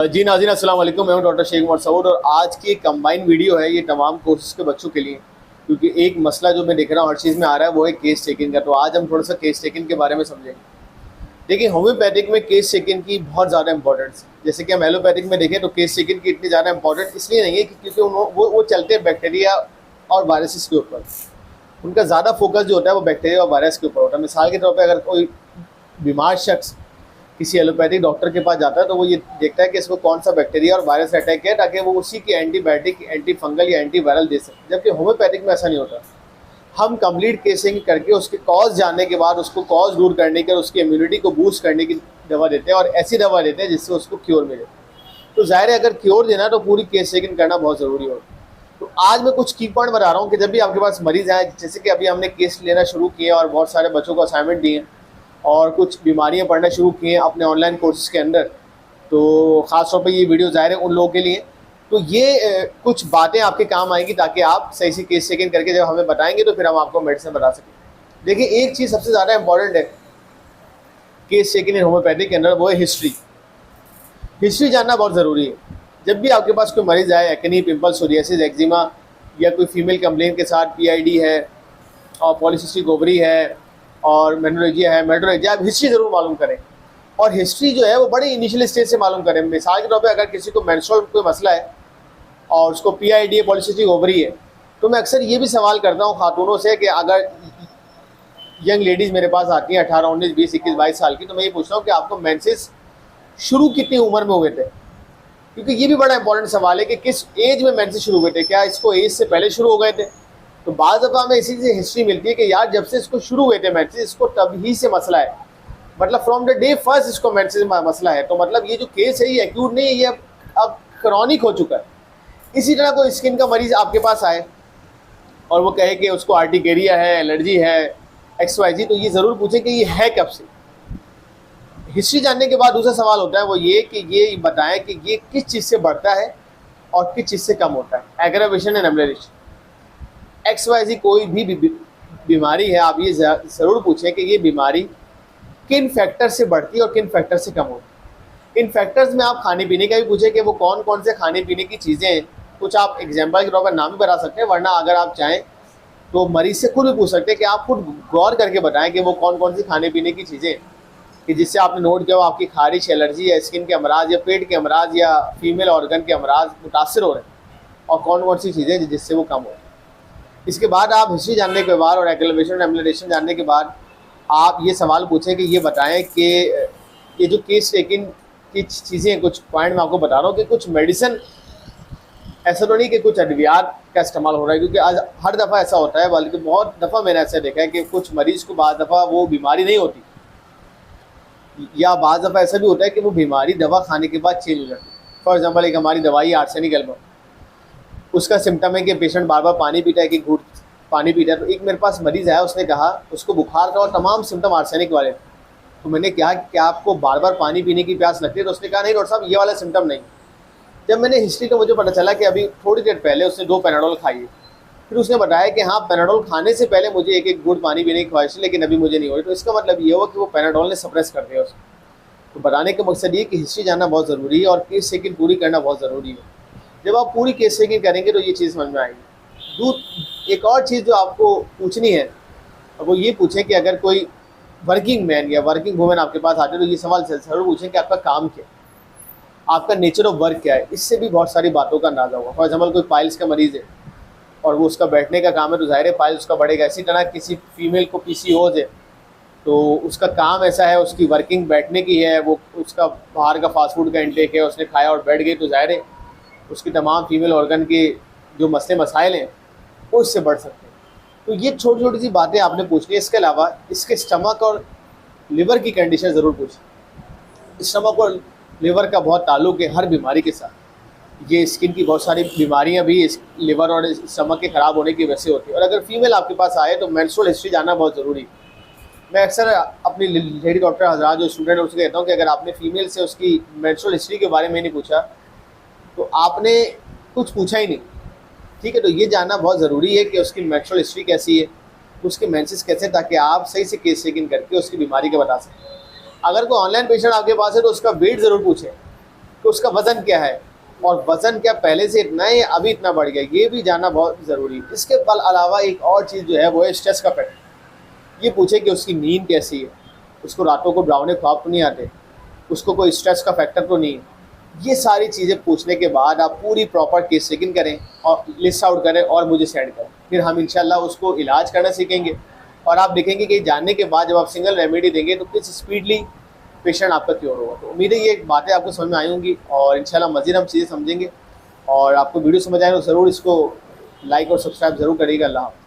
जी नाज़रीन अस्सलाम वालेकुम। मैं हूं डॉक्टर शेख उमर सऊद और आज की कंबाइन वीडियो है ये तमाम कोर्सेज के बच्चों के लिए, क्योंकि एक मसला जो मैं देख रहा हूँ हर चीज़ में आ रहा है वो है केस चेकिंग का। तो आज हम थोड़ा सा केस चेकिंग के बारे में समझेंगे। देखिए, होम्योपैथिक में केस चेकिंग की बहुत ज़्यादा इंपॉर्टेंस है। जैसे कि हम एलोपैथिक में देखें तो केस चेकिंग की इतनी ज़्यादा इंपॉर्टेंट इसलिए नहीं है कि क्योंकि वो चलते हैं बैक्टीरिया और वायरसेस के ऊपर। उनका ज़्यादा फोकस जो होता है वो बैक्टीरिया और वायरस के ऊपर होता है। मिसाल के तौर पर अगर कोई बीमार शख्स किसी एलोपैथिक डॉक्टर के पास जाता है तो वो ये देखता है कि इसको कौन सा बैक्टीरिया और वायरस अटैक है, ताकि वो उसी की एंटीबायोटिक, एंटी फंगल या एंटी वायरल दे सके। जबकि होम्योपैथिक में ऐसा नहीं होता। हम कंप्लीट केसिंग करके उसके कॉज जानने के बाद उसको कॉज दूर करने के और उसकी इम्यूनिटी को बूस्ट करने की दवा देते हैं, और ऐसी दवा देते हैं जिससे उसको क्योर मिले। तो जाहिर है अगर क्योर देना तो पूरी केस चेकिंग करना बहुत ज़रूरी होगा। तो आज मैं कुछ की पॉइंट बता रहा हूँ कि जब भी आपके पास मरीज़ आए, जैसे कि अभी हमने केस लेना शुरू किए और बहुत सारे बच्चों को असाइनमेंट दिए और कुछ बीमारियां पढ़ना शुरू किए अपने ऑनलाइन कोर्सेज के अंदर, तो ख़ास तौर पे ये वीडियो ज़ाहिर है उन लोगों के लिए। तो ये कुछ बातें आपके काम आएंगी ताकि आप सही से केस चेकिंग करके जब हमें बताएंगे तो फिर हम आपको मेडिसिन बता सकें। देखिए, एक चीज़ सबसे ज़्यादा इंपॉर्टेंट है केस चेकिंग इन होम्योपैथिक के अंदर, वो है हिस्ट्री। हिस्ट्री जानना बहुत ज़रूरी है। जब भी आपके पास कोई मरीज़ आए, एक्ने, पिंपल, सोरियासिस, एक्जिमा या कोई फीमेल कंप्लेन के साथ पीआईडी है और पॉलीसिस्टिक ओवरी है और मेनोरेजिया है, मेट्रोरेजिया, आप हिस्ट्री ज़रूर मालूम करें। और हिस्ट्री जो है वो बड़े इनिशियल स्टेज से मालूम करें। मिसाल के तौर पे अगर किसी को मेंस्ट्रुअल कोई मसला है और उसको पीआईडी है, पॉलीसिस्टिक ओवरी है, तो मैं अक्सर ये भी सवाल करता हूँ खातूनों से कि अगर यंग लेडीज़ मेरे पास आती हैं 18, 19, 20, 21, 22 साल की, तो मैं ये पूछता हूँ कि आपको मेंसेस शुरू कितनी उम्र में हुए थे। क्योंकि ये भी बड़ा इंपॉर्टेंट सवाल है कि किस एज में मेंसेस शुरू हुए थे। क्या इसको एज से पहले शुरू हो गए थे? तो बाद दफ़ा हमें इसी से हिस्ट्री मिलती है कि यार जब से इसको शुरू हुए थे मेंसेस, इसको तभी से मसला है, मतलब फ्रॉम द डे फर्स्ट इसको मेंसेस मसला है। तो मतलब ये जो केस है ये एक्यूट नहीं है, ये अब क्रॉनिक हो चुका है। इसी तरह कोई स्किन का मरीज़ आपके पास आए और वो कहे कि उसको आर्टिकेरिया है, एलर्जी है, XYZ, तो ये ज़रूर पूछें कि ये है कब से। हिस्ट्री जानने के बाद दूसरा सवाल होता है वो ये कि ये बताएं कि ये किस चीज़ से बढ़ता है और किस चीज़ से कम होता है। एग्रावेशन एंड एमलेरेशन, XYZ कोई भी बीमारी है, आप ये ज़रूर पूछें कि ये बीमारी किन फैक्टर से बढ़ती है और किन फैक्टर से कम होती है। इन फैक्टर्स में आप खाने पीने का भी पूछें कि वो कौन कौन से खाने पीने की चीज़ें हैं। कुछ आप एग्जाम्पल के तौर पर नाम भी बता सकते हैं, वरना अगर आप चाहें तो मरीज़ से खुद भी पूछ सकते हैं कि आप खुद गौर करके बताएं कि वो कौन कौन सी खाने पीने की चीज़ें कि जिससे आपने नोट किया हो आपकी खारिश, एलर्जी या स्किन के अमराज या पेट के अमराज या फीमेल ऑर्गन के अमराज मुतासर हो रहे हैं, और कौन कौन सी चीज़ें जिससे वो कम हो। इसके बाद आप हिस्ट्री जानने के बाद और एग्रावेशन एमलेरेशन जानने के बाद आप ये सवाल पूछें कि ये बताएं कि ये जो केस चेकिंग की चीज़ें, कुछ पॉइंट मैं आपको बता रहा हूँ कि कुछ मेडिसिन, ऐसा तो नहीं कि कुछ अद्वियात का इस्तेमाल हो रहा है, क्योंकि आज हर दफ़ा ऐसा होता है, बल्कि बहुत दफ़ा मैंने ऐसा देखा है कि कुछ मरीज़ को बाद दफ़ा वो बीमारी नहीं होती, या बाद दफ़ा ऐसा भी होता है कि वो बीमारी दवा खाने के बाद चेंज हो जाती है। फॉर एग्जाम्पल, एक हमारी दवाई आर्सेनिक एल्बम, उसका सिम्टम है कि पेशेंट बार बार पानी पीता है, कि घूट पानी पीता है। तो एक मेरे पास मरीज़ आया, उसने कहा उसको बुखार था और तमाम सिम्टम आर्सेनिक वाले थे। तो मैंने कहा कि क्या आपको बार बार पानी पीने की प्यास लगती है? तो उसने कहा नहीं डॉक्टर साहब, ये वाला सिम्टम नहीं। जब मैंने हिस्ट्री तो मुझे पता चला कि अभी थोड़ी देर पहले उसने 2 पैनाडोल खाई है। फिर उसने बताया कि हाँ, पैनाडोल खाने से पहले मुझे एक घूंट पानी पीने की ख्वाहिश थी, लेकिन अभी मुझे नहीं हो रही। तो इसका मतलब ये हुआ कि वो पैनाडोल ने सप्रेस कर दिया उसको। तो बताने का मकसद ये कि हिस्ट्री जानना बहुत ज़रूरी है और केस चेकिंग पूरी करना बहुत ज़रूरी है। जब आप पूरी केस चेकिंग करेंगे तो ये चीज़ समझ में आएगी। एक और चीज़ जो आपको पूछनी है वो ये पूछें कि अगर कोई वर्किंग मैन या वर्किंग वूमेन आपके पास आते हैं तो ये सवाल ज़रूर पूछें कि आपका काम क्या है, आपका नेचर ऑफ वर्क क्या है। इससे भी बहुत सारी बातों का अंदाज़ा होगा। फॉर एग्जाम्पल, कोई पाइल्स का मरीज़ है और वो उसका बैठने का काम है, तो ज़ाहिर है पाइल्स उसका बढ़ेगा। इसी तरह किसी फीमेल को PCOS है तो उसका काम ऐसा है, उसकी वर्किंग बैठने की है, वो उसका बाहर का फास्ट फूड का इंटेक है, उसने खाया और बैठ गई, तो ज़ाहिर है उसकी तमाम फीमेल ऑर्गन के जो मसले मसाइल हैं वो इससे बढ़ सकते हैं। तो ये छोटी छोटी सी बातें आपने पूछनी है। इसके अलावा इसके स्टमक और लिवर की कंडीशन ज़रूर पूछें। स्टमक और लिवर का बहुत ताल्लुक़ है हर बीमारी के साथ। ये स्किन की बहुत सारी बीमारियां भी इस लिवर और स्टमक के ख़राब होने की वजह से होती है। और अगर फीमेल आपके पास आए तो मेंस्ट्रुअल हिस्ट्री जानना बहुत ज़रूरी है। मैं अक्सर अपनी लेडी डॉक्टर हज़रात जो स्टूडेंट है उससे कहता हूँ कि अगर आपने फीमेल से उसकी मेंस्ट्रुअल हिस्ट्री के बारे में नहीं पूछा तो आपने कुछ पूछा ही नहीं, ठीक है। तो ये जानना बहुत ज़रूरी है कि उसकी मेंस्ट्रुअल हिस्ट्री कैसी है, उसके मेंसेस कैसे, ताकि आप सही से केस चेकिंग करके उसकी बीमारी का बता सकें। अगर कोई ऑनलाइन पेशेंट आपके पास है तो उसका वेट ज़रूर पूछें कि उसका वज़न क्या है, और वज़न क्या पहले से इतना है या अभी इतना बढ़ गया, ये भी जानना बहुत ज़रूरी है। इसके अलावा एक और चीज़ जो है वो है स्ट्रेस का फैक्टर। ये पूछे कि उसकी नींद कैसी है, उसको रातों को डरावने ख्वाब तो नहीं आते, उसको कोई स्ट्रेस का फैक्टर तो नहीं है। ये सारी चीज़ें पूछने के बाद आप पूरी प्रॉपर केस चेकिंग करें और लिस्ट आउट करें और मुझे सेंड करें। फिर हम इंशाल्लाह उसको इलाज करना सीखेंगे, और आप देखेंगे कि जानने के बाद जब आप सिंगल रेमेडी देंगे तो किस स्पीडली पेशेंट आपका क्योर होगा। तो उम्मीद है ये बातें आपको समझ में आई होंगी, और इंशाल्लाह मज़ीद हम चीज़ें समझेंगे। और आपको वीडियो समझ आए तो ज़रूर इसको लाइक और सब्सक्राइब ज़रूर करिएगा। अल्लाह हाफ़िज़।